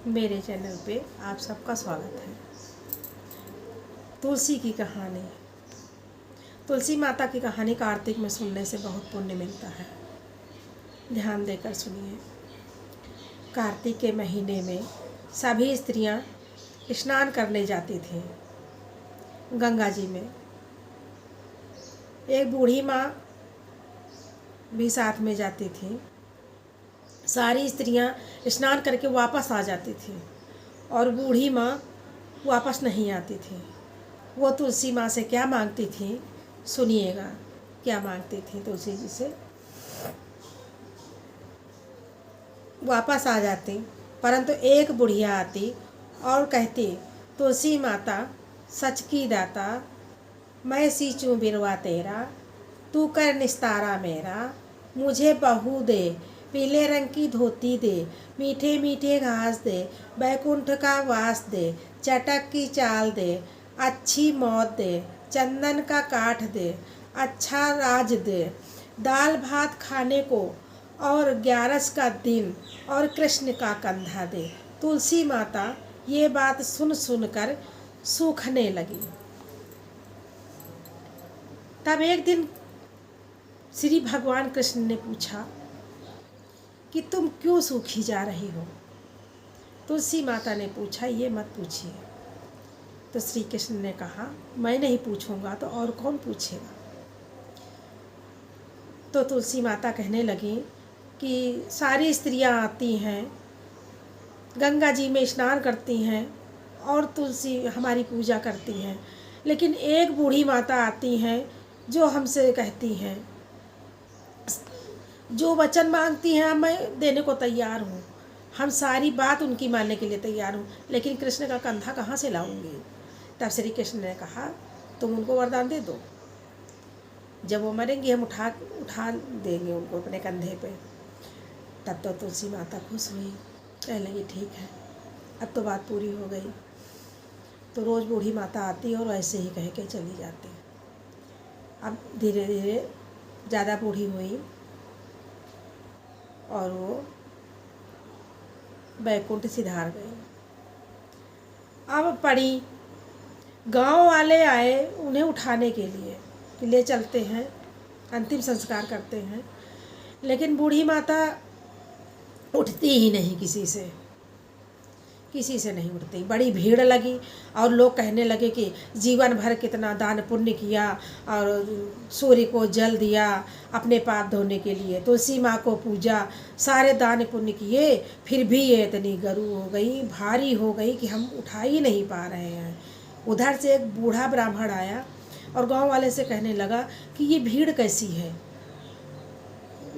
मेरे चैनल पे आप सबका स्वागत है। तुलसी की कहानी। तुलसी माता की कहानी कार्तिक में सुनने से बहुत पुण्य मिलता है। ध्यान देकर सुनिए। कार्तिक के महीने में सभी स्त्रियां स्नान करने जाती थीं गंगा जी में। एक बूढ़ी माँ भी साथ में जाती थी। सारी स्त्रियां स्नान करके वापस आ जाती थी और बूढ़ी माँ वापस नहीं आती थी। वो तुलसी माँ से क्या मांगती थी, सुनिएगा क्या मांगती थी तुलसी जी से। वापस आ जाती, परंतु एक बुढ़िया आती और कहती, तुलसी माता सच की दाता, मैं सींचूं बिरवा तेरा, तू कर निस्तारा मेरा, मुझे बहू दे, पीले रंग की धोती दे, मीठे मीठे घास दे, बैकुंठ का वास दे, चटक की चाल दे, अच्छी मौत दे, चंदन का काठ दे, अच्छा राज दे, दाल भात खाने को और 11 का दिन और कृष्ण का कंधा दे। तुलसी माता ये बात सुन सुनकर सूखने लगी। तब एक दिन श्री भगवान कृष्ण ने पूछा कि तुम क्यों सूखी जा रही हो। तुलसी माता ने पूछा, ये मत पूछिए। तो श्री कृष्ण ने कहा, मैं नहीं पूछूंगा तो और कौन पूछेगा। तो तुलसी माता कहने लगी कि सारी स्त्रियां आती हैं, गंगा जी में स्नान करती हैं और तुलसी हमारी पूजा करती हैं, लेकिन एक बूढ़ी माता आती हैं जो हमसे कहती हैं, जो वचन मांगती हैं मैं देने को तैयार हूँ, हम सारी बात उनकी मानने के लिए तैयार हूँ, लेकिन कृष्ण का कंधा कहाँ से लाऊंगी। तब श्री कृष्ण ने कहा, तुम उनको वरदान दे दो, जब वो मरेंगी हम उठा देंगे उनको अपने कंधे पे। तब तो तुलसी माता खुश हुई, कहने लगी ठीक है, अब तो बात पूरी हो गई। तो रोज़ बूढ़ी माता आती और ऐसे ही कह के चली जाती। अब धीरे धीरे ज़्यादा बूढ़ी हुई और वो बैकुंठ सिधार गई। अब पड़ी, गांव वाले आए उन्हें उठाने के लिए कि ले चलते हैं, अंतिम संस्कार करते हैं, लेकिन बूढ़ी माता उठती ही नहीं, किसी से नहीं उठती। बड़ी भीड़ लगी और लोग कहने लगे कि जीवन भर कितना दान पुण्य किया और सूर्य को जल दिया अपने पाप धोने के लिए, तुलसी माँ को पूजा, सारे दान पुण्य किए, फिर भी ये इतनी गरू हो गई, भारी हो गई कि हम उठा ही नहीं पा रहे हैं। उधर से एक बूढ़ा ब्राह्मण आया और गांव वाले से कहने लगा कि ये भीड़ कैसी है,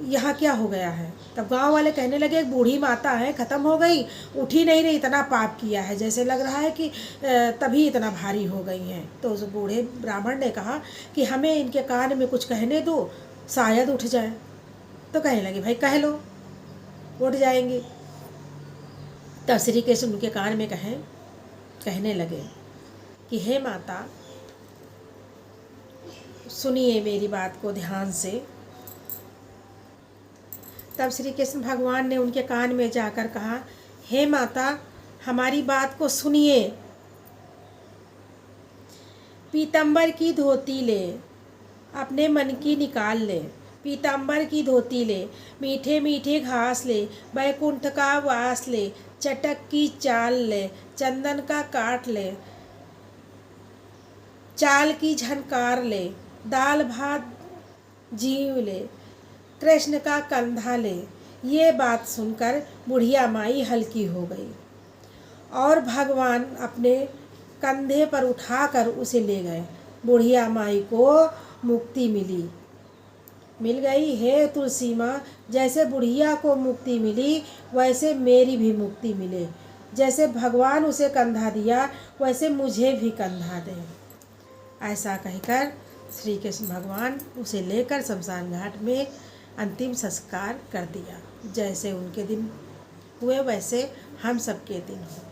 यहाँ क्या हो गया है। तब गांव वाले कहने लगे, एक बूढ़ी माता है, ख़त्म हो गई, उठ ही नहीं रही, इतना पाप किया है, जैसे लग रहा है कि तभी इतना भारी हो गई हैं। तो उस बूढ़े ब्राह्मण ने कहा कि हमें इनके कान में कुछ कहने दो, शायद उठ जाए। तो कहने लगे, भाई कह लो, उठ जाएंगे। तब श्री कृष्ण उनके कान में कहने लगे कि हे माता, सुनिए मेरी बात को ध्यान से। तब श्री कृष्ण भगवान ने उनके कान में जाकर कहा, हे माता, हमारी बात को सुनिए। पीतंबर की धोती ले, अपने मन की निकाल ले, पीतंबर की धोती ले, मीठे मीठे घास ले, बैकुंठ का वास ले, चटक की चाल ले, चंदन का काठ ले, चाल की झनकार ले, दाल भात जीव ले, कृष्ण का कंधा ले। ये बात सुनकर बुढ़िया माई हल्की हो गई और भगवान अपने कंधे पर उठाकर उसे ले गए। बुढ़िया माई को मुक्ति मिल गई। हे तुलसी माँ, जैसे बुढ़िया को मुक्ति मिली वैसे मेरी भी मुक्ति मिले, जैसे भगवान उसे कंधा दिया वैसे मुझे भी कंधा दे। ऐसा कहकर श्री कृष्ण भगवान उसे लेकर शमशान घाट में अंतिम संस्कार कर दिया। जैसे उनके दिन हुए वैसे हम सबके दिन हो।